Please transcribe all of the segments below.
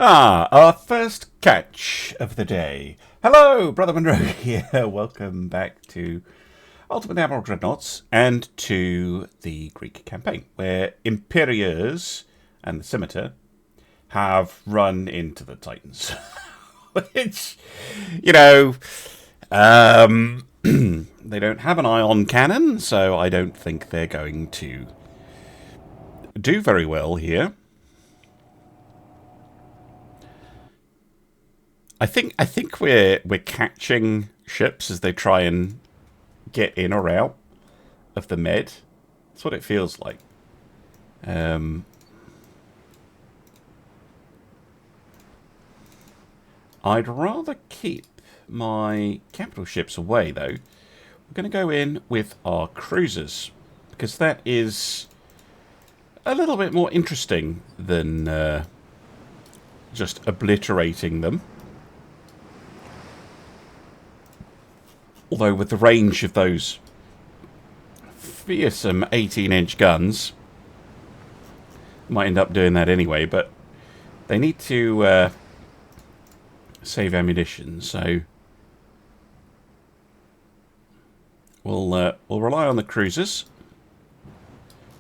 Our first catch of the day. Hello, Brother Monroe here. Welcome back to Ultimate Admiral Dreadnoughts and to the Greek campaign, where Imperiers and the Scimitar have run into the Titans. Which, you know, they don't have an ion cannon, so I don't think they're going to do very well here. I think we're catching ships as they try and get in or out of the Med. That's what it feels like. I'd rather keep my capital ships away, though. We're going to go in with our cruisers, because that is a little bit more interesting than just obliterating them. Although with the range of those fearsome 18-inch guns, might end up doing that anyway, but they need to save ammunition, so we'll rely on the cruisers.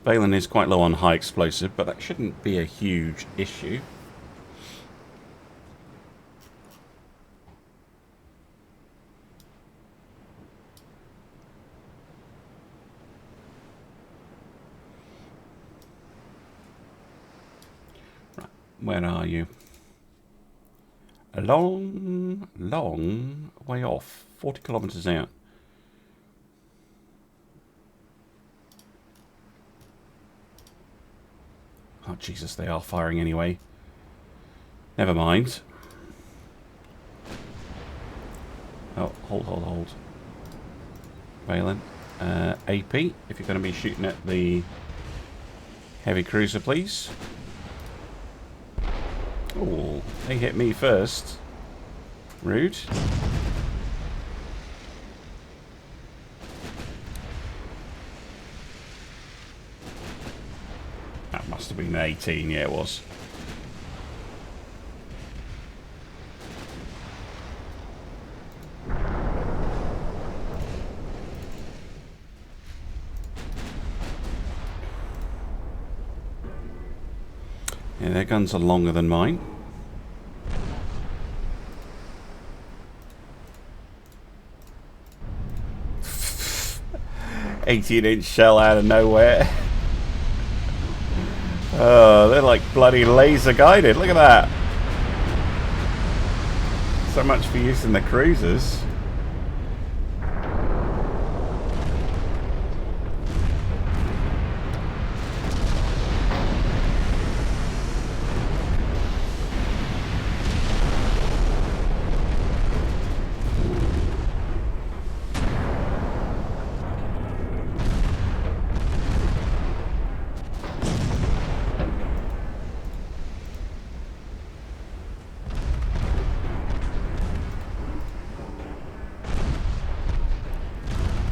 Valen is quite low on high explosive, but that shouldn't be a huge issue. Where are you? A long way off. 40 kilometres out. Oh, Jesus, they are firing anyway. Never mind. Oh, hold. Valen. AP, if you're going to be shooting at the heavy cruiser, please. Oh, they hit me first. Rude. That must have been an 18, yeah it was. Yeah, their guns are longer than mine. "18-inch shell out of nowhere." Oh, they're like bloody laser guided. Look at that. So much for using the cruisers.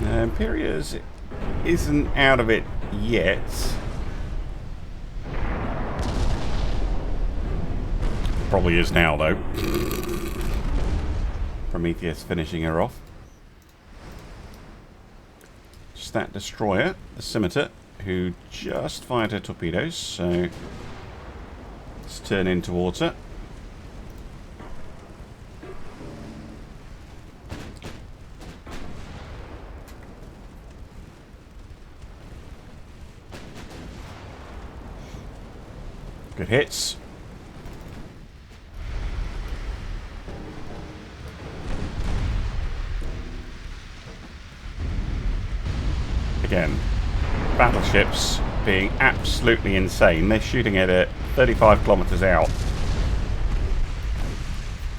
Imperius isn't out of it yet. Probably is now, though. Prometheus finishing her off. Just that destroyer, the Scimitar, who just fired her torpedoes, so let's turn in towards her. Good hits. Again, battleships being absolutely insane. They're shooting it at 35 kilometers out.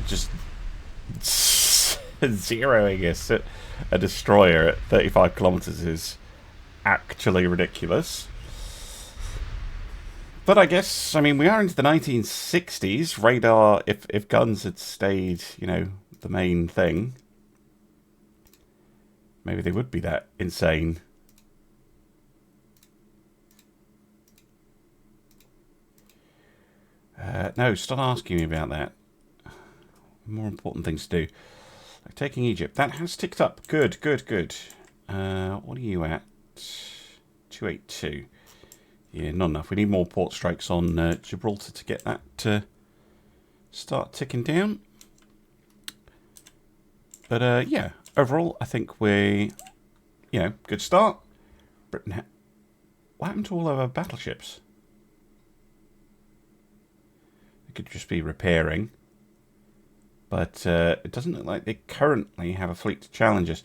Just zeroing a destroyer at 35 kilometers is actually ridiculous. But I guess, I mean, we are into the 1960s. Radar, if guns had stayed, you know, the main thing, maybe they would be that insane. No, stop asking me about that. More important things to do. Like taking Egypt. That has ticked up. Good, good, good. What are you at? 282. Yeah, not enough. We need more port strikes on Gibraltar to get that to start ticking down. But yeah, overall, I think we, good start. Britain. What happened to all of our battleships? They could just be repairing. But it doesn't look like they currently have a fleet to challenge us.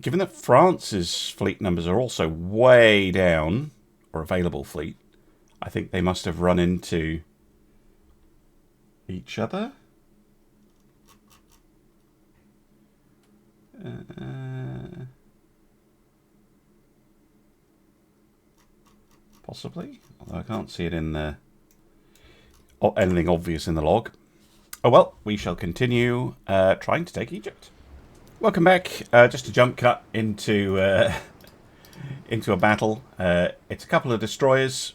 Given that France's fleet numbers are also way down, or available fleet, I think they must have run into each other. Possibly, although I can't see it in the anything obvious in the log. Oh well, we shall continue trying to take Egypt. Welcome back. Just a jump cut into into a battle. It's a couple of destroyers.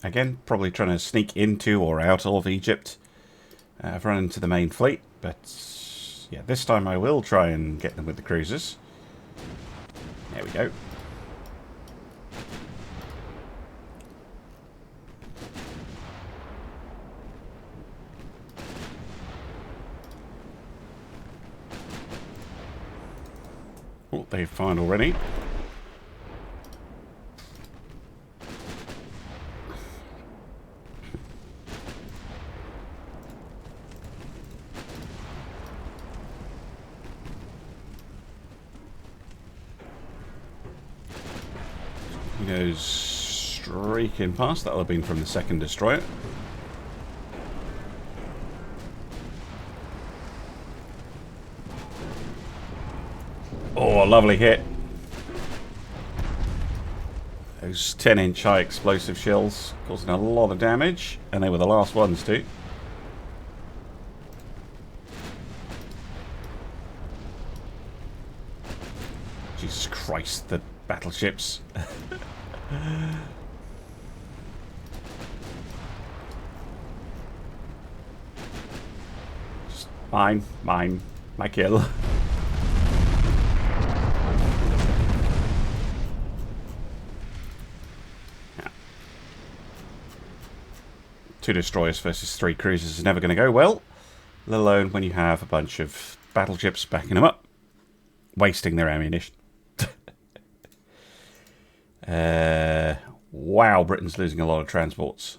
Again, probably trying to sneak into or out of Egypt. I've run into the main fleet, but yeah, this time I will try and get them with the cruisers. There we go. Oh, they've fired already. He goes streaking past. That'll have been from the second destroyer. Oh, a lovely hit. Those 10-inch high explosive shells causing a lot of damage, and they were the last ones too. Jesus Christ, the battleships. Just mine, my kill. Two destroyers versus 3 cruisers is never going to go well, let alone when you have a bunch of battleships backing them up, wasting their ammunition. Wow, Britain's losing a lot of transports.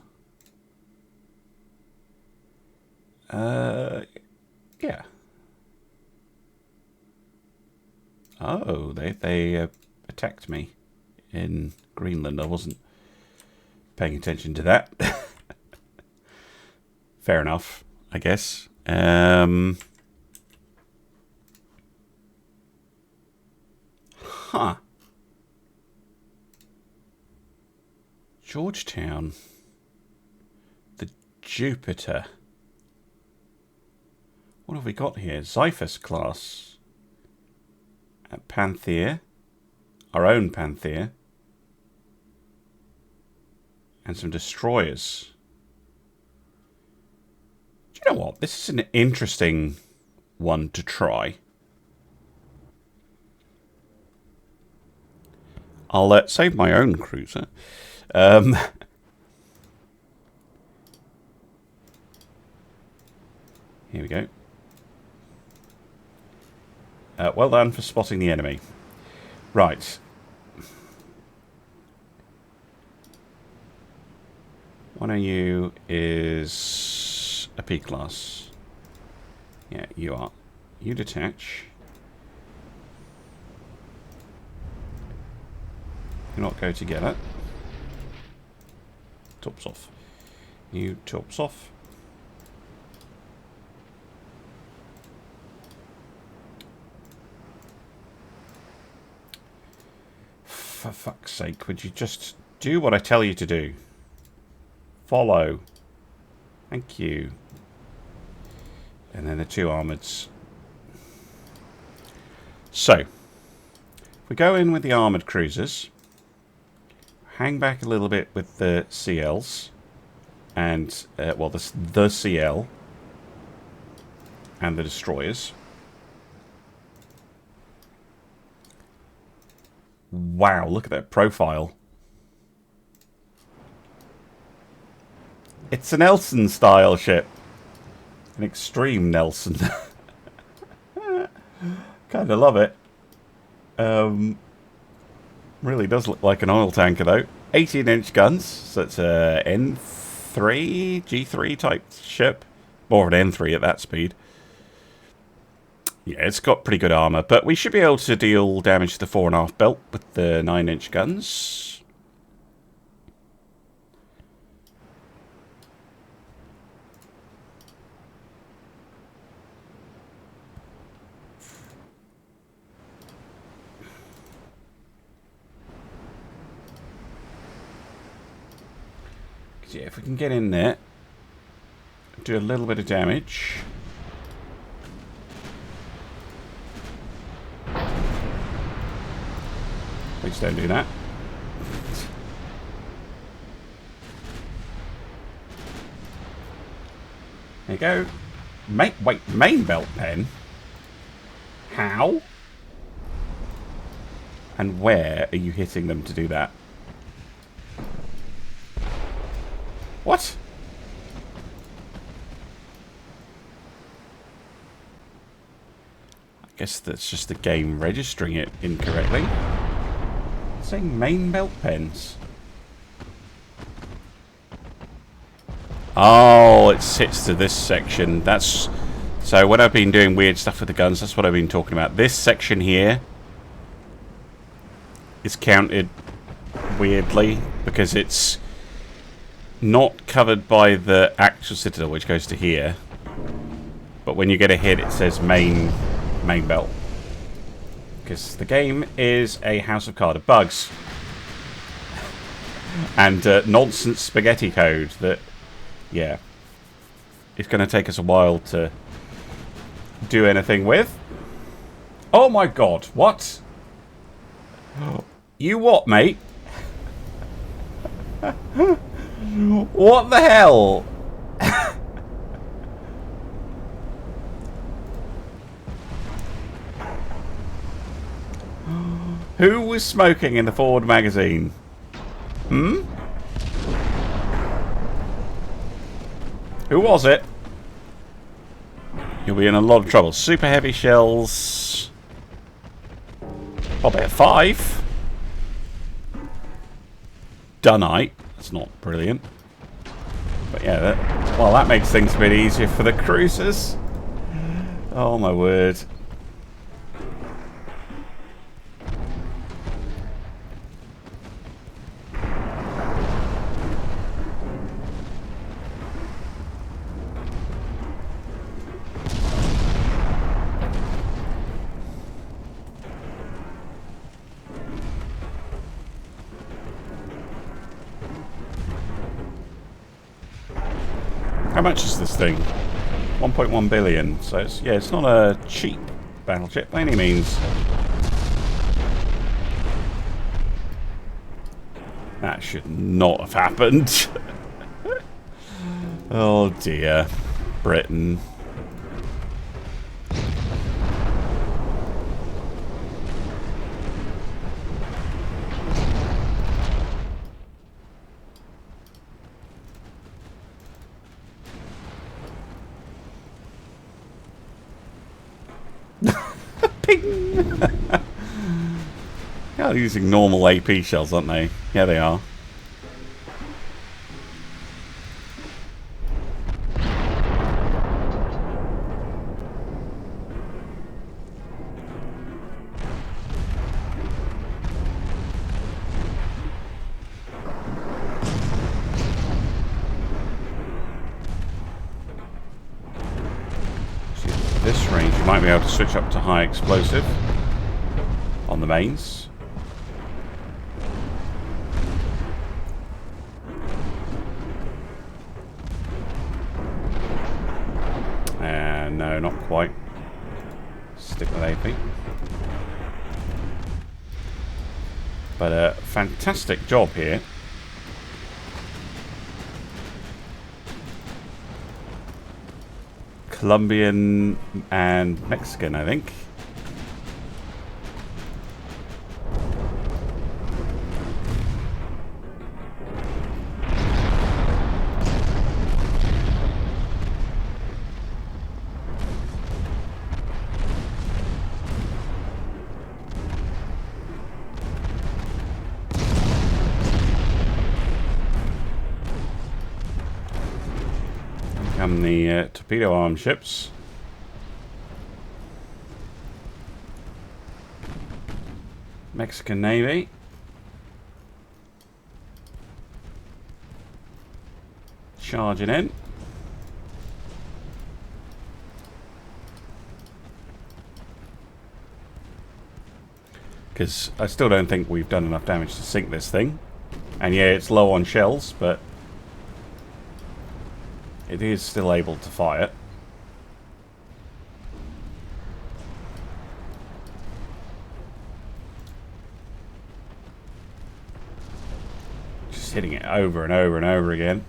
Yeah. Oh, they attacked me in Greenland. I wasn't paying attention to that. Fair enough, I guess. Huh. Georgetown. The Jupiter. What have we got here? Xiphus class. At Panthea. Our own Panthea. And some destroyers. Do you know what? This is an interesting one to try. I'll save my own cruiser. Here we go. Well done for spotting the enemy. Right. One of you is a P class. Yeah, you are. You detach. Do not go together. Tops off. You tops off. For fuck's sake, would you just do what I tell you to do? Follow. Thank you. And then the 2 armoreds. So, if we go in with the armoured cruisers, hang back a little bit with the CLs, and well, the CL and the destroyers. Wow, look at that profile. It's a Nelson style ship. An extreme Nelson. Kind of love it. Really does look like an oil tanker though. 18-inch guns, so it's a N3, G3 type ship. More of an N3 at that speed. Yeah, it's got pretty good armour, but we should be able to deal damage to the 4.5 belt with the 9-inch guns. Yeah, if we can get in there, do a little bit of damage. Please don't do that. There you go. Wait, main belt pen? How? And where are you hitting them to do that? What? I guess that's just the game registering it incorrectly. It's saying main belt pens. Oh, it sits to this section. That's... So when I've been doing weird stuff with the guns, that's what I've been talking about. This section here is counted weirdly because it's not covered by the actual citadel, which goes to here. But when you get a hit, it says main belt. Because the game is a house of card of bugs. And nonsense spaghetti code that, yeah, it's going to take us a while to do anything with. Oh my god, what? You what, mate? What the hell? Who was smoking in the forward magazine? Hmm? Who was it? You'll be in a lot of trouble. Super heavy shells. Probably at 5. Dunite. That's not brilliant. But yeah, that makes things a bit easier for the cruisers. Oh my word. How much is this thing? 1.1 billion. So it's, yeah, it's not a cheap battleship by any means. That should not have happened. Oh dear. Britain. They're using normal AP shells, aren't they? Yeah, they are. This range, you might be able to switch up to high explosive on the mains. No, not quite. Stick with AP. But a fantastic job here. Colombian and Mexican, I think. Come the torpedo arm ships. Mexican Navy. Charging in. Because I still don't think we've done enough damage to sink this thing. And yeah, it's low on shells, but it is still able to fire. Just hitting it over and over and over again.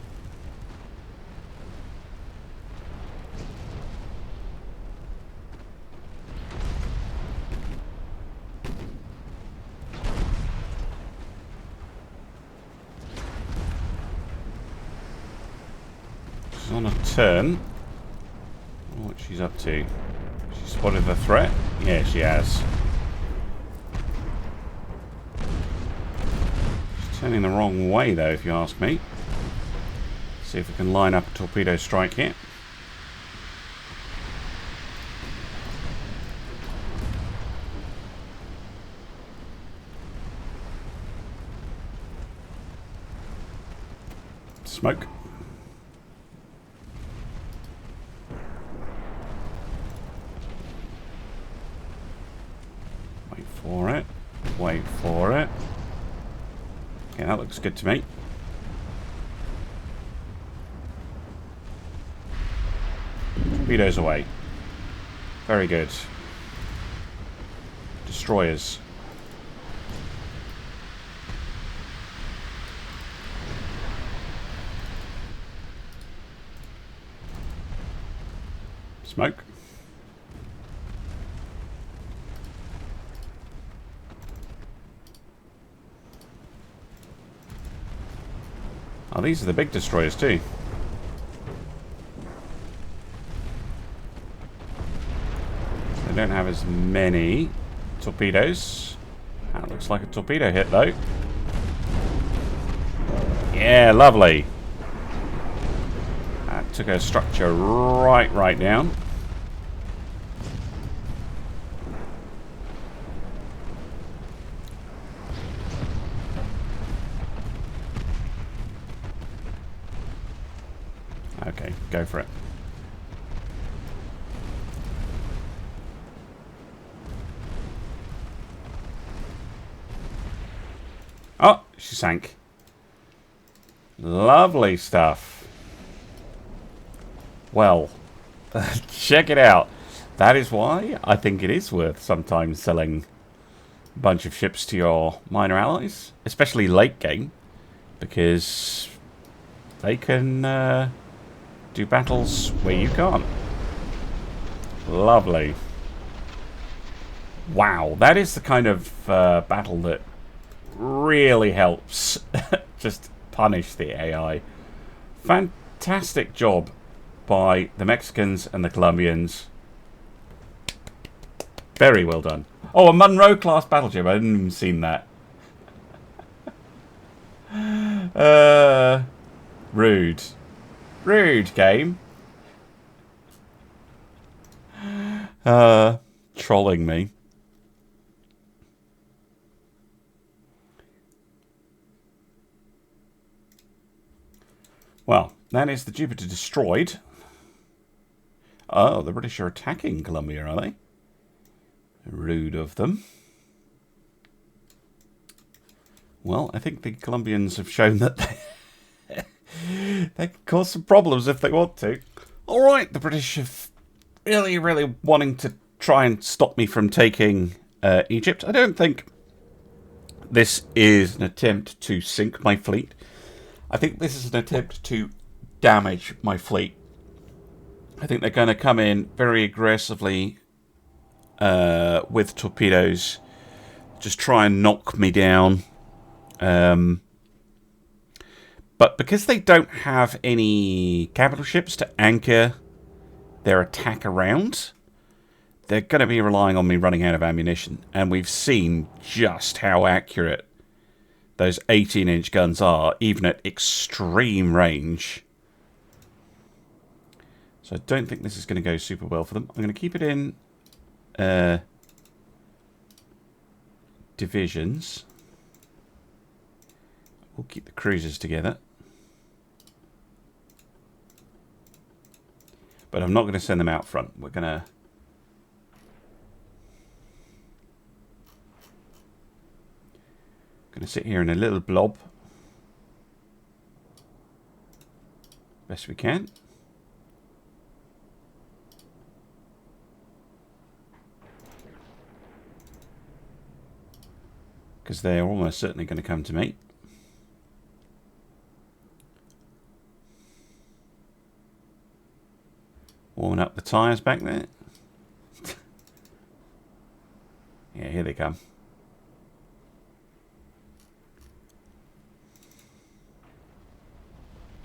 On a turn. I wonder what she's up to. She spotted the threat? Yeah, she has. She's turning the wrong way, though, if you ask me. See if we can line up a torpedo strike here. Smoke. For it. Wait for it. Okay, that looks good to me. Torpedoes away. Very good. Destroyers. Smoke. Oh, these are the big destroyers too. They don't have as many torpedoes. That looks like a torpedo hit though. Yeah, lovely. That took a structure right down. Okay, go for it. Oh, she sank. Lovely stuff. Well, check it out. That is why I think it is worth sometimes selling a bunch of ships to your minor allies, especially late game, because they can do battles where you can't. Lovely. Wow, that is the kind of battle that really helps just punish the AI. Fantastic job by the Mexicans and the Colombians. Very well done. Oh, a Monroe class battleship. I hadn't even seen that. Rude. Rude game. Trolling me. Well, that is the Jupiter destroyed. Oh, the British are attacking Colombia, are they? Rude of them. Well, I think the Colombians have shown that they can cause some problems if they want to. Alright, the British have really wanting to try and stop me from taking Egypt. I don't think this is an attempt to sink my fleet. I think this is an attempt to damage my fleet. I think they're going to come in very aggressively with torpedoes. Just try and knock me down. But because they don't have any capital ships to anchor their attack around, they're going to be relying on me running out of ammunition. And we've seen just how accurate those 18-inch guns are, even at extreme range. So I don't think this is going to go super well for them. I'm going to keep it in divisions. We'll keep the cruisers together. But I'm not going to send them out front. We're going to sit here in a little blob. Best we can. Because they're almost certainly going to come to me. Warming up the tyres back there. Yeah, here they come.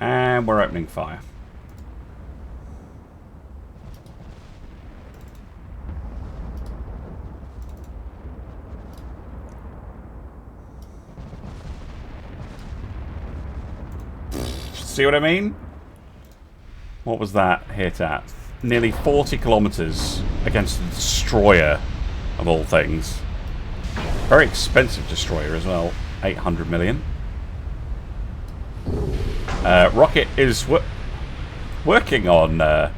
And we're opening fire. See what I mean? What was that hit at? Nearly 40 kilometers against a destroyer, of all things. Very expensive destroyer as well. 800 million. Rocket is working on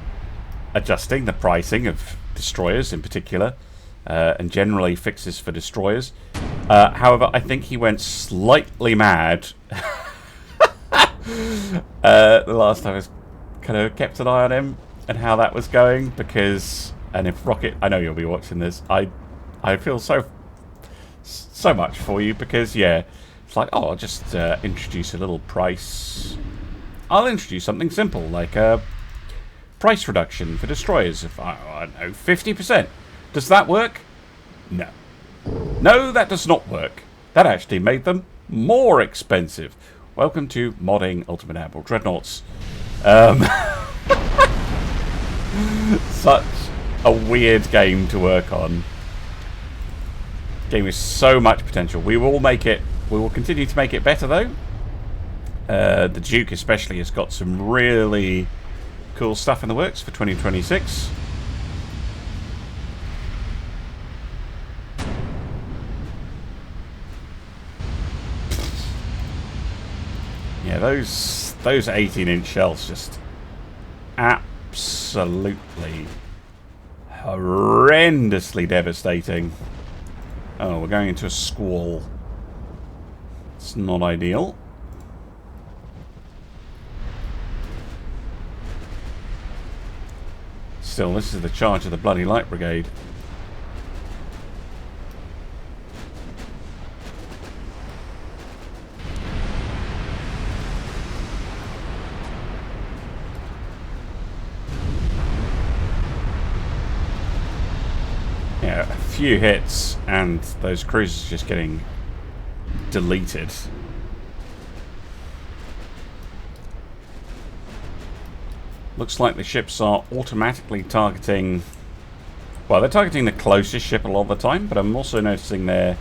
adjusting the pricing of destroyers in particular, and generally fixes for destroyers. However, I think he went slightly mad the last time I kind of kept an eye on him and how that was going, because, and if Rocket, I know you'll be watching this, I feel so much for you, because yeah, it's like, oh, I'll just introduce a little price. I'll introduce something simple like a price reduction for destroyers of, I don't know, 50%. Does that work? No. No, that does not work. That actually made them more expensive. Welcome to modding Ultimate Admiral Dreadnoughts. Such a weird game to work on. Game with so much potential. We will make it. We will continue to make it better, though. The Duke especially has got some really cool stuff in the works for 2026. Yeah, those 18-inch shells just absolutely horrendously devastating. Oh, we're going into a squall. It's not ideal. Still, this is the charge of the bloody Light Brigade. Yeah, a few hits and those cruisers just getting deleted. Looks like the ships are automatically targeting... Well, they're targeting the closest ship a lot of the time, but I'm also noticing they're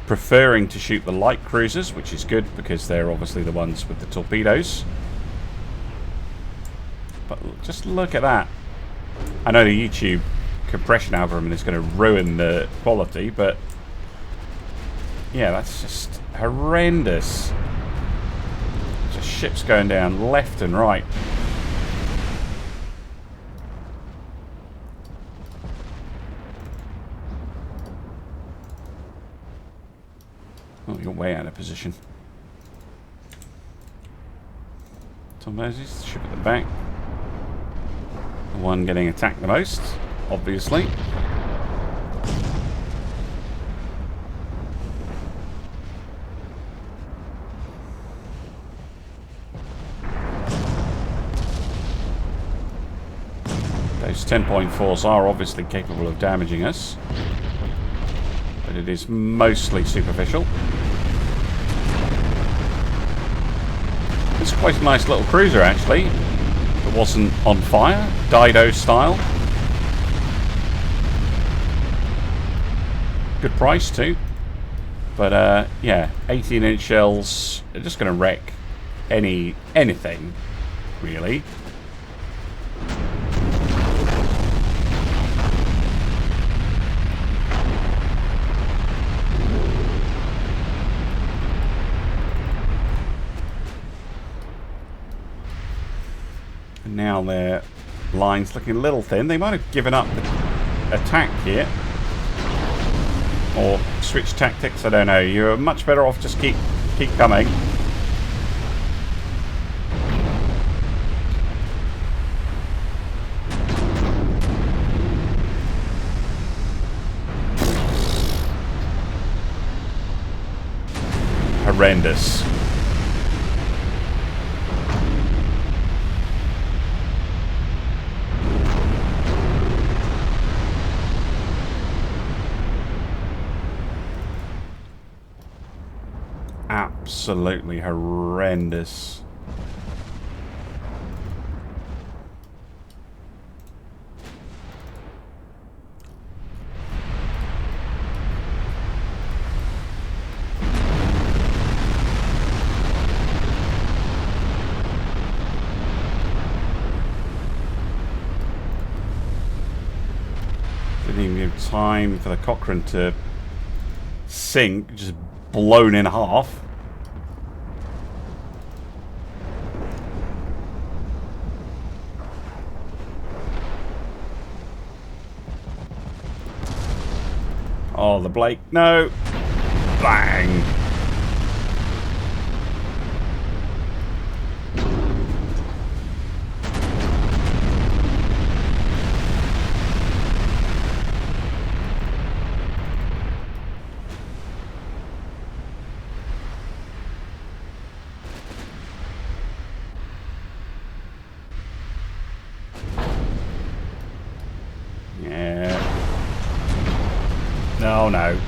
preferring to shoot the light cruisers, which is good because they're obviously the ones with the torpedoes. But just look at that. I know the YouTube compression algorithm is going to ruin the quality, but yeah, that's just horrendous. Just ships going down left and right. Oh, you're way out of position. Tom Moses, ship at the back. The one getting attacked the most, obviously. Those 10.4s are obviously capable of damaging us, but it is mostly superficial. It's quite a nice little cruiser, actually. It wasn't on fire, Dido style. Good price too. But yeah, 18-inch shells are just going to wreck anything, really. And now their line's looking a little thin. They might have given up the attack here. Or switch tactics, I don't know. You're much better off just keep coming. Horrendous. Absolutely horrendous. Didn't even give time for the Cochrane to sink, just blown in half. Oh, the Blake. No. Bang. Oh no.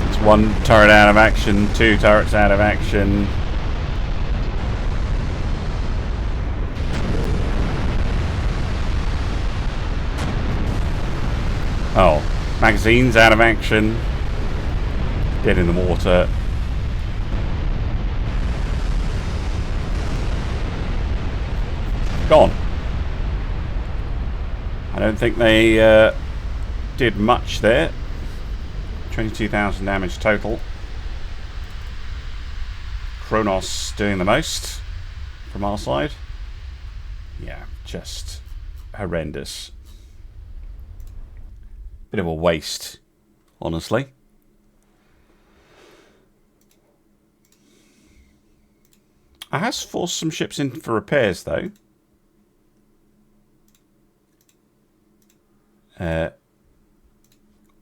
It's one turret out of action, two turrets out of action. Oh, magazines out of action. Dead in the water. Gone. I don't think they did much there. 22,000 damage total. Kronos doing the most from our side. Yeah, just horrendous. Bit of a waste, honestly. I has forced some ships in for repairs, though.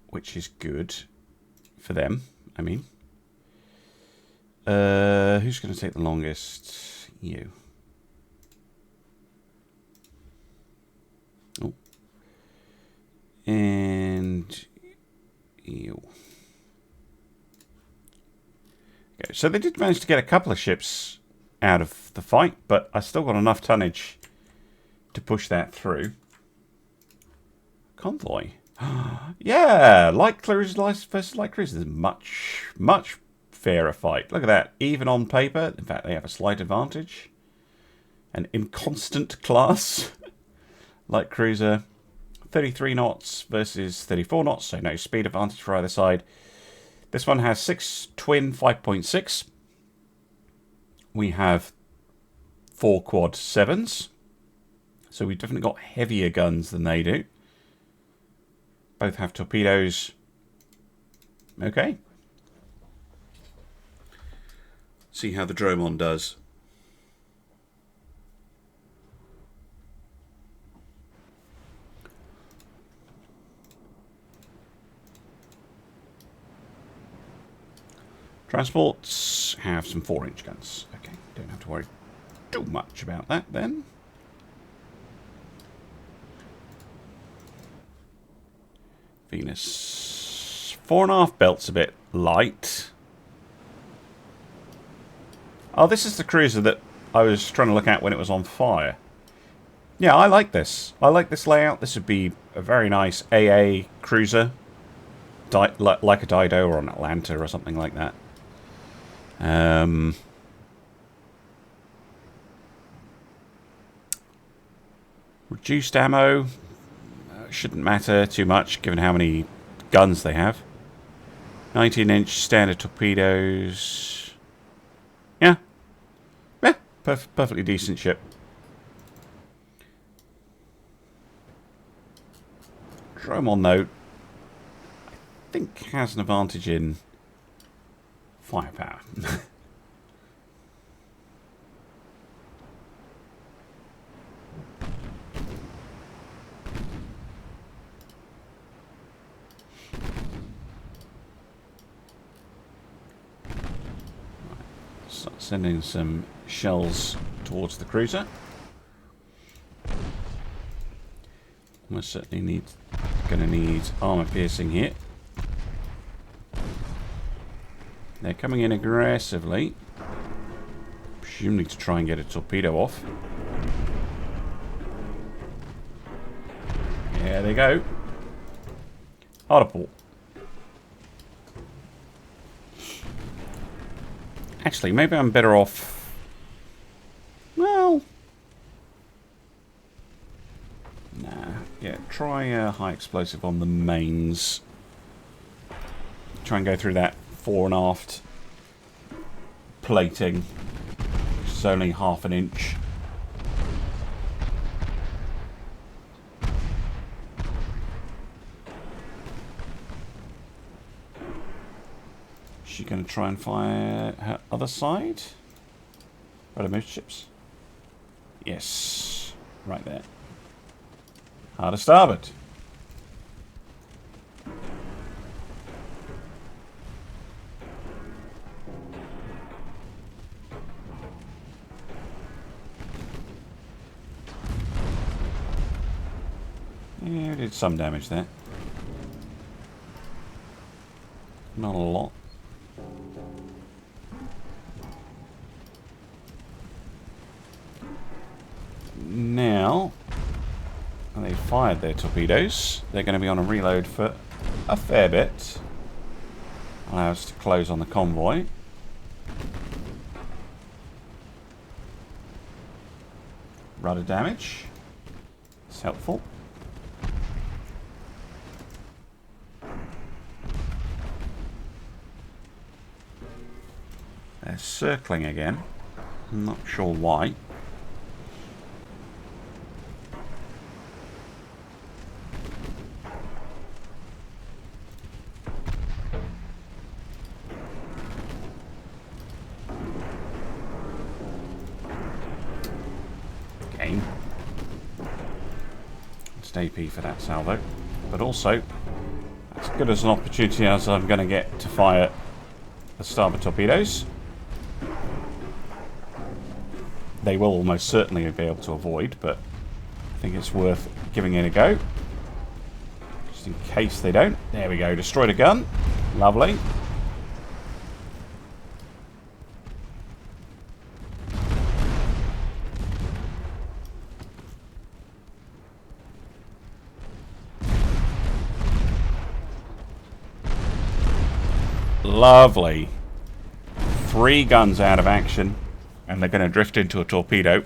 Which is good for them, I mean. Who's going to take the longest? You. Oh. And you. Okay, so they did manage to get a couple of ships out of the fight, but I still got enough tonnage to push that through. Convoy. Yeah, light cruisers versus light cruisers. Much fairer fight. Look at that. Even on paper, in fact, they have a slight advantage. An inconstant class. Light cruiser, 33 knots versus 34 knots, so no speed advantage for either side. This one has 6 twin 5.6. We have 4 quad 7s. So we've definitely got heavier guns than they do. Both have torpedoes. Okay. See how the Dromon does. Transports have some 4-inch guns. Okay, don't have to worry too much about that then. Venus. 4.5 belt's a bit light. Oh, this is the cruiser that I was trying to look at when it was on fire. Yeah, I like this. I like this layout. This would be a very nice AA cruiser. Like a Dido or an Atlanta or something like that. Reduced ammo. Shouldn't matter too much given how many guns they have. 19-inch standard torpedoes. Yeah. Yeah, perfectly decent ship. Dromon, though, I think has an advantage in firepower. Start sending some shells towards the cruiser. Almost certainly going to need armor piercing here. They're coming in aggressively, presumably to try and get a torpedo off. There they go. Harder port. Actually, maybe I'm better off. Well, nah. Yeah, try a high explosive on the mains. Try and go through that fore and aft plating, which is only 1/2 inch. Is she going to try and fire her other side? Battleships? Yes, right there. Hard to starboard. Yeah, we did some damage there. Not a lot. Now, they fired their torpedoes. They're going to be on a reload for a fair bit. Allow us to close on the convoy. Rudder damage. It's helpful. They're circling again. I'm not sure why. Game. It's AP for that salvo. But also, as good as an opportunity as I'm going to get to fire the starboard torpedoes. They will almost certainly be able to avoid, but I think it's worth giving it a go. Just in case they don't. There we go. Destroyed a gun. Lovely. Lovely. 3 guns out of action. And they're going to drift into a torpedo.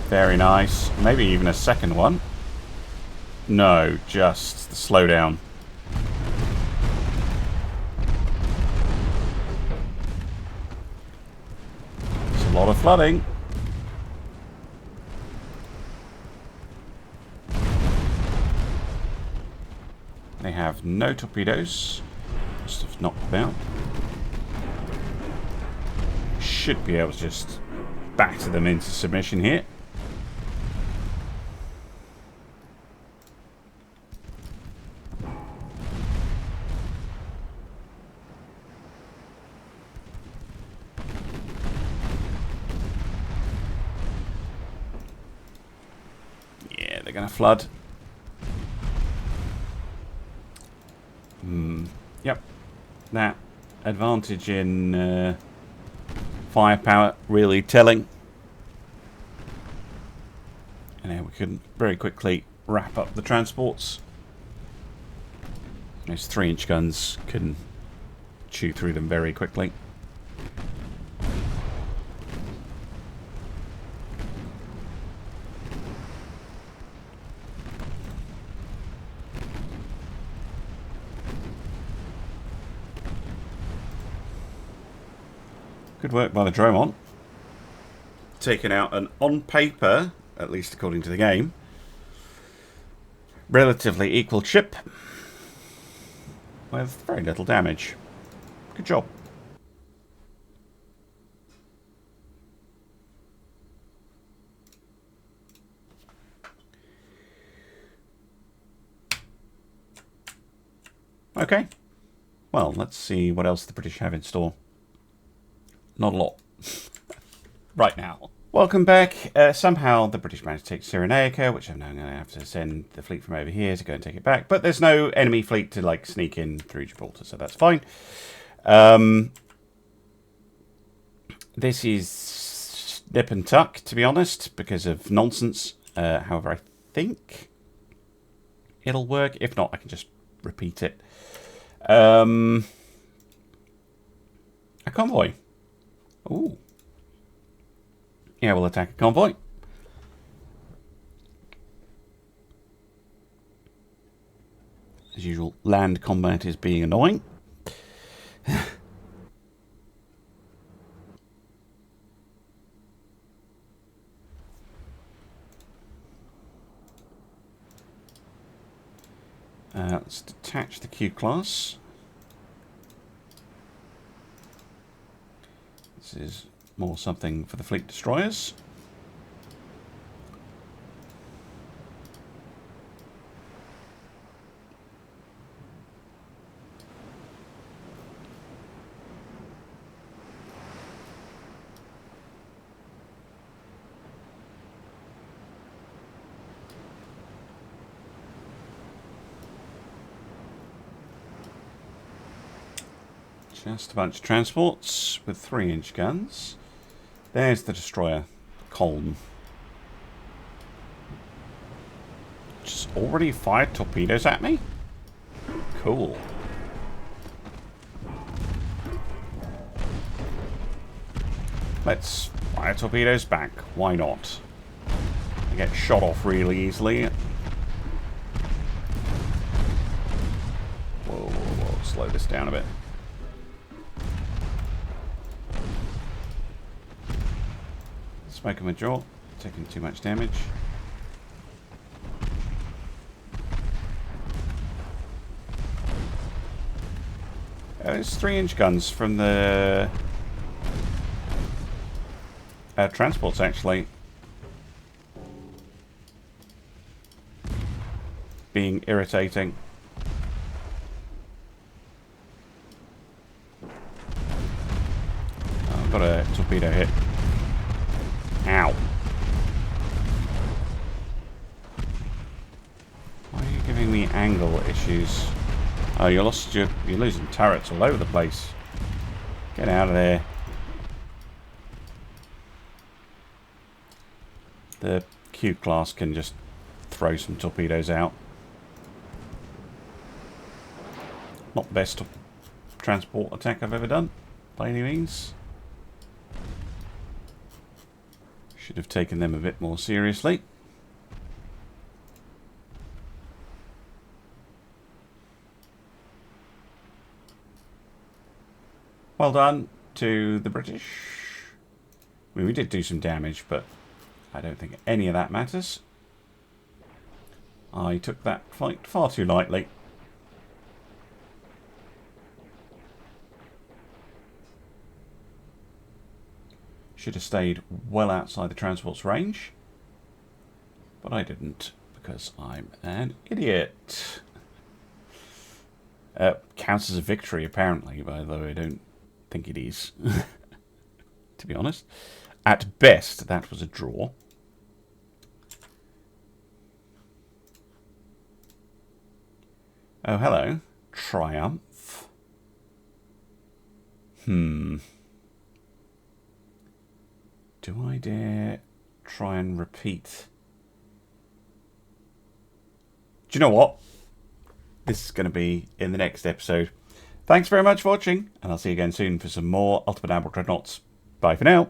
Very nice. Maybe even a second one. No, just the slowdown. It's a lot of flooding. They have no torpedoes. Must have knocked them out. Should be able to just batter them into submission here. Yeah, they're going to flood. Yep. That advantage in firepower really telling. And now we can very quickly wrap up the transports. Those 3-inch guns can chew through them very quickly. Good work by the Dromon. Taken out an, on paper, at least according to the game, relatively equal ship with very little damage. Good job. Okay. Well, let's see what else the British have in store. Not a lot. Right now. Welcome back. Somehow the British managed to take Cyrenaica, which I'm now going to have to send the fleet from over here to go and take it back. But there's no enemy fleet to like sneak in through Gibraltar, so that's fine. This is nip and tuck, to be honest, because of nonsense. However, I think it'll work. If not, I can just repeat it. A convoy. Ooh. Yeah, we'll attack a convoy. As usual, land combat is being annoying. Let's detach the Q-class. This is more something for the fleet destroyers. Just a bunch of transports with 3-inch guns. There's the destroyer, Colm. Just already fired torpedoes at me? Cool. Let's fire torpedoes back. Why not? I get shot off really easily. Whoa, whoa, whoa. Slow this down a bit. Smoke him a jaw, taking too much damage. There's 3-inch guns from the transports, actually. Being irritating. Oh, I've got a torpedo hit. Ow. Why are you giving me angle issues? Oh, you're losing turrets all over the place. Get out of there. The Q-class can just throw some torpedoes out. Not the best transport attack I've ever done, by any means. Should have taken them a bit more seriously. Well done to the British. I mean, we did do some damage, but I don't think any of that matters. I took that fight far too lightly. Should have stayed well outside the transport's range. But I didn't, because I'm an idiot. Counts as a victory, apparently, although I don't think it is. To be honest. At best, that was a draw. Oh, hello. Triumph. Do I dare try and repeat? Do you know what? This is going to be in the next episode. Thanks very much for watching, and I'll see you again soon for some more Ultimate Admiral Dreadnoughts. Bye for now.